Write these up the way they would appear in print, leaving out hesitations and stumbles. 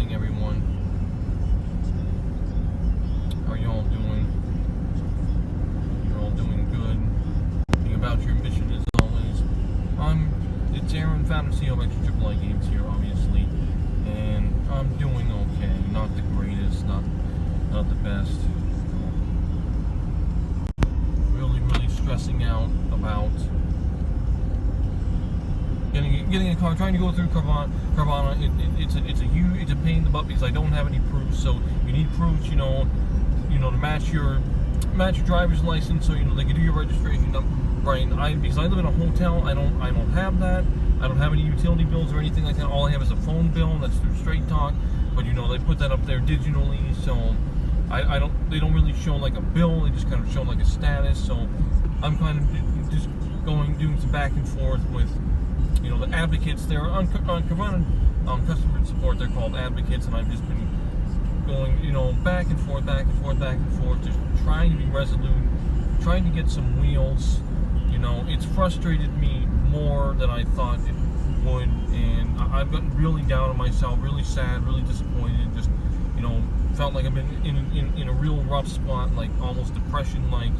evening, everyone. How are you all doing? You're all doing good. Thinking about your mission as always. It's Aaron, founder CEO of AAA Games here, obviously, and I'm doing okay. Not the greatest, not the best. Really stressing out about getting a car, trying to go through Carvana. It's a pain in the butt because I don't have any proof. So you need proofs, to match your driver's license, so they can do your registration. Right? Because I live in a hotel, I don't have that. I don't have any utility bills or anything like that. All I have is a phone bill that's through Straight Talk. But they put that up there digitally, so they don't really show like a bill. They just kind of show like a status. So I'm kind of just doing some back and forth with the advocates there on Carvana customer support. They're called advocates, and I've just been going back and forth, just trying to be resolute, trying to get some wheels. It's frustrated me more than I thought it would, and I've gotten really down on myself, really sad, really disappointed. Just felt like I've been in a real rough spot, like almost depression, like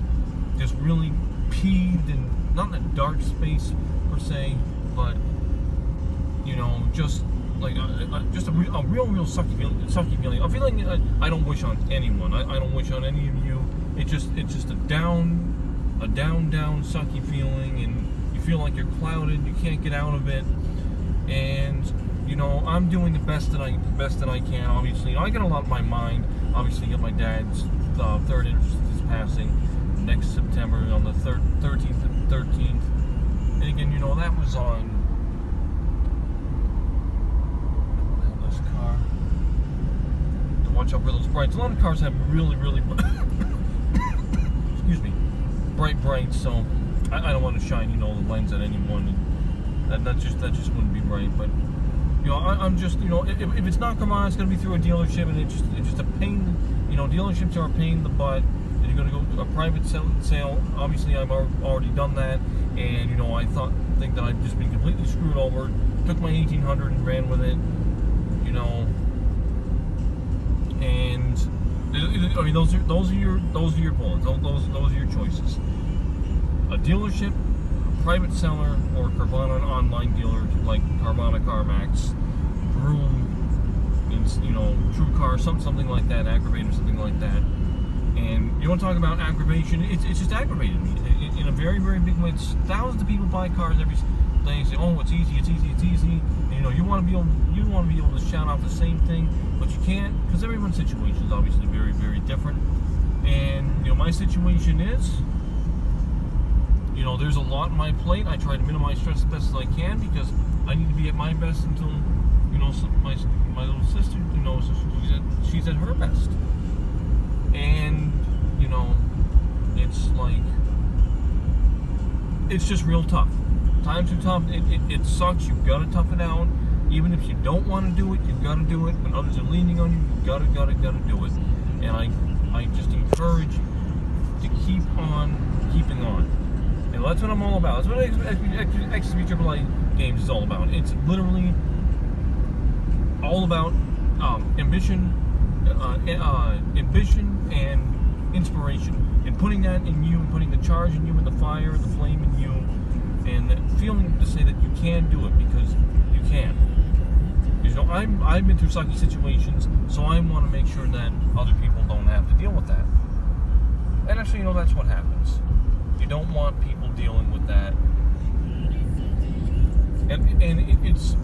just really peeved, and not in a dark space per se, but just like just a real sucky feeling. A feeling I don't wish on anyone. I don't wish on any of you. It's just a down sucky feeling, and you feel like you're clouded. You can't get out of it, and I'm doing the best that I can. Obviously, I get a lot on my mind. Obviously, got my dad's third is passing next September on the 13th and 13th. And again, that was on this car. To watch out for those brights. A lot of cars have really excuse me, bright brights. So I don't want to shine the lens at anyone. And that just wouldn't be right. But I'm just if it's not Carvana, it's gonna be through a dealership, and it's just a pain. Dealerships are a pain in the butt. And you're gonna go to a private sale. Obviously, I've already done that, and I think that I've just been completely screwed over. Took my 1800 and ran with it, and those are your bullets. Those are your choices. A dealership, a private seller, or Carvana, an online dealer like Carvana, CarMax, Broom, True Car, something like that, Aggravate or something like that. And you want to talk about aggravation? It's just aggravated me in a very big way. It's thousands of people buy cars every day and say, "Oh, it's easy." And, you want to be able to shout out the same thing, but you can't, because everyone's situation is obviously very different. And my situation is, there's a lot on my plate. I try to minimize stress as best as I can because I need to be at my best until my little sister, she's at her best. And it's like, it's just real tough. Times are tough. It sucks. You've got to tough it out. Even if you don't want to do it, you've got to do it. When others are leaning on you, you've got to do it. And I just encourage you to keep on keeping on. And that's what I'm all about. That's what AAA Games is all about. It's literally all about ambition and inspiration, and putting that in you, and putting the charge in you, and the fire and the flame in you, and that feeling to say that you can do it, because you can. I've been through sucky situations, so I want to make sure that other people don't have to deal with that. And actually, that's what happens. You don't want people dealing with that, and it's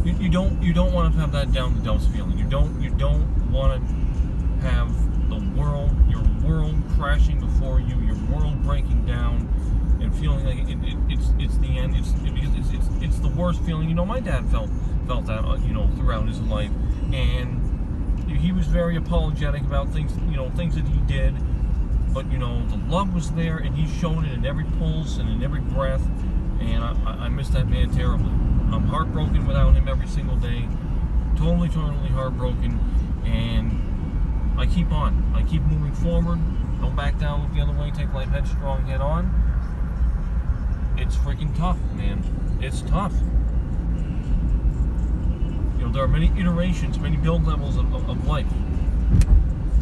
you don't want to have that down the dumps feeling. You don't want to have your world crashing before you, your world breaking down, and feeling like it's the end. It's the worst feeling. My dad felt that throughout his life, and he was very apologetic about things that he did. But the love was there, and he's shown it in every pulse and in every breath. And I miss that man terribly. I'm heartbroken without him every single day. Totally heartbroken. And I keep on. I keep moving forward. Don't back down, look the other way, take life headstrong, head on. It's freaking tough, man. It's tough. there are many iterations, many build levels of life.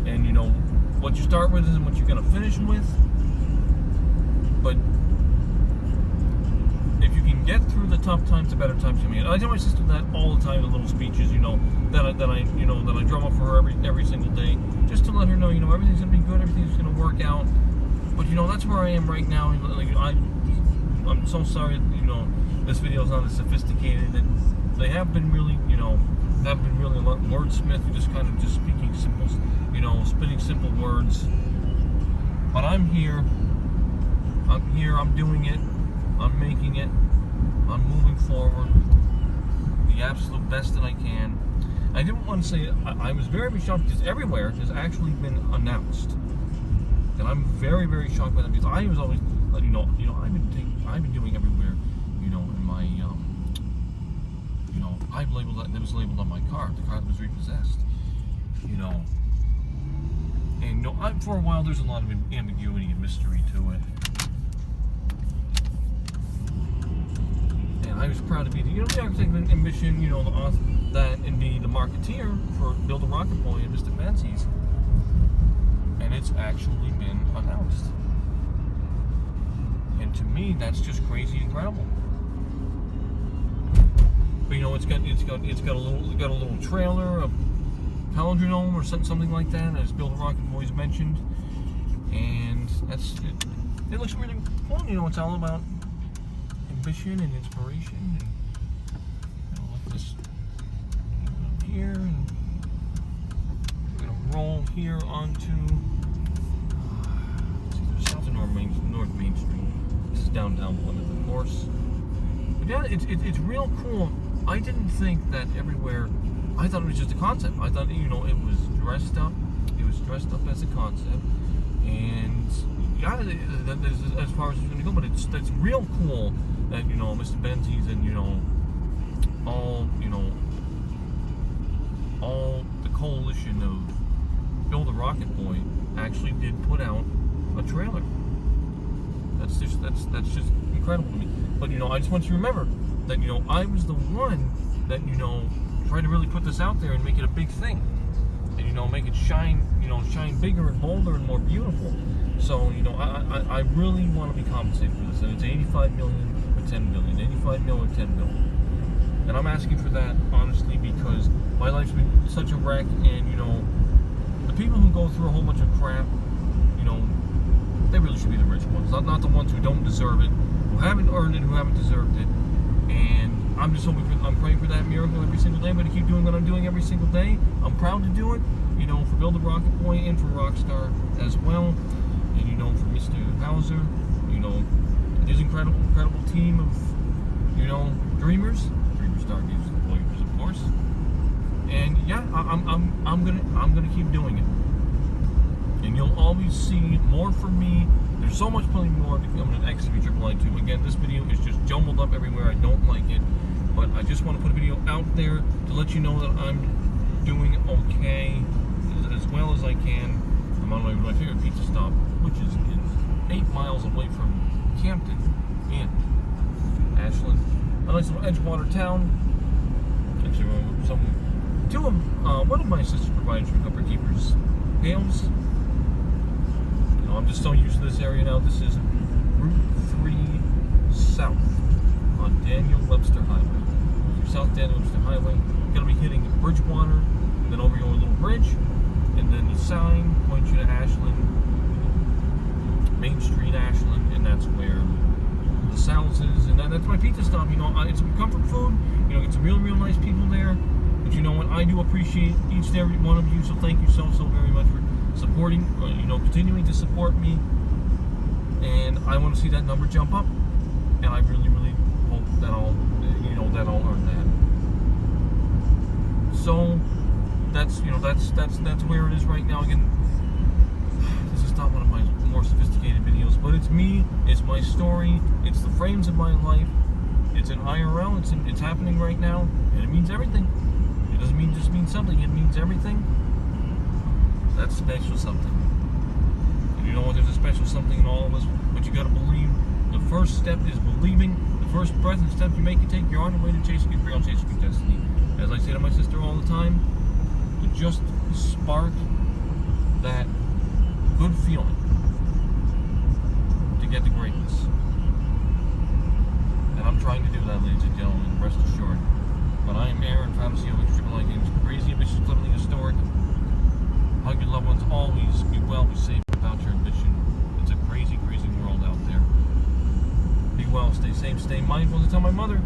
And, you know, what you start with isn't what you're going to finish with. But if you can get through the tough times, the better times come in. I tell my sister that all the time in little speeches, you know, that I drum up for her every single day, just to let her know, you know, everything's gonna be good, everything's gonna work out. But you know, that's where I am right now. Like, I'm so sorry, you know, this video is not as sophisticated. They have been really, you know, a lot wordsmith, just kind of just speaking simple, you know, spitting simple words. But I'm here, I'm doing it, I'm making it, I'm moving forward, the absolute best that I can. I didn't want to say, I was very shocked because everywhere has actually been announced. And I'm very, very shocked by that because I was always, you know, I've been doing everywhere, you know, in my, you know, I've labeled that, was labeled on my car, the car that was repossessed, you know. And, you know, for a while there's a lot of ambiguity and mystery to it. And I was proud to be the, you know, the architect and mission, you know, the author, that and be the marketeer for Build a Rocket Boy and Mr. Benzie's. And it's actually been announced. And to me, that's just crazy incredible. But you know, it's got a little trailer, a palindrome or something like that, as Build a Rocket Boy's mentioned. And that's it. It looks really cool. You know, it's all about ambition and inspiration. And you know, like this here, and we're gonna roll here onto South and North Main Street. This is downtown Plymouth, of course. But yeah, it's real cool. I didn't think that everywhere. I thought it was just a concept. I thought, you know, it was dressed up. It was dressed up as a concept, and yeah, as far as it's going to go. But that's real cool that, you know, Mr. Benzie's and, you know, all the coalition of Build a Rocket Boy actually did put out a trailer. That's just incredible to me. But you know, I just want you to remember that, you know, I was the one that, you know, tried to really put this out there and make it a big thing, and, you know, make it shine bigger and bolder and more beautiful. So, you know, I really want to be compensated for this, and it's 85 million or 10 billion, 85 million or 10 billion. And I'm asking for that, honestly, because my life's been such a wreck, and, you know, the people who go through a whole bunch of crap, you know, they really should be the rich ones, not the ones who don't deserve it, who haven't earned it, who haven't deserved it. And I'm just hoping I'm praying for that miracle every single day. I'm going to keep doing what I'm doing every single day. I'm proud to do it, you know, for Build a Rocket Boy and for Rockstar as well. And, you know, for Mr. Hauser, you know, his incredible team of, you know, dreamers, Stargaze employees, of course. And yeah, I'm gonna keep doing it. And you'll always see more from me. There's so much, plenty more to come in XCV2. Again, this video is just jumbled up everywhere. I don't like it, but I just want to put a video out there to let you know that I'm doing okay, as well as I can. I'm on my way to my favorite pizza stop, which is 8 miles away from Campton in Ashland. A nice little Edgewater town. Actually, one of my sister's providers from Copper Keepers, Hales. You know, I'm just so used to this area now. This is Route 3 South on Daniel Webster Highway. If you're South Daniel Webster Highway, you're gonna be hitting Bridgewater, then over your little bridge, and then the sign points you to Ashland, Main Street, Ashland, and that's where the Sal's is, and that's my pizza stop. You know, it's some comfort food. You know, it's real nice people there. But you know what? I do appreciate each and every one of you. So thank you so very much for supporting. You know, continuing to support me. And I want to see that number jump up. And I really hope that I'll earn that. So that's where it is right now. Again, this is not one of my more sophisticated videos, but it's me, it's my story, it's the frames of my life, it's an IRL, it's happening right now, and it means everything. It doesn't just mean something, it means everything. That's special something. And you know what, there's a special something in all of us, but you gotta believe. The first step is believing, the first breath and step you make and take, you're on your way to chasing your dream, chasing your destiny. As I say to my sister all the time, you just spark that good feeling to get to greatness. And I'm trying to do that, ladies and gentlemen, rest assured. But I am Aaron, founder CEO of Triple I Games, crazy, ambitious, cleverly historic. Hug your loved ones, always be well, be safe about your ambition. It's a crazy, crazy world out there. Be well, stay safe, stay mindful. As I tell my mother,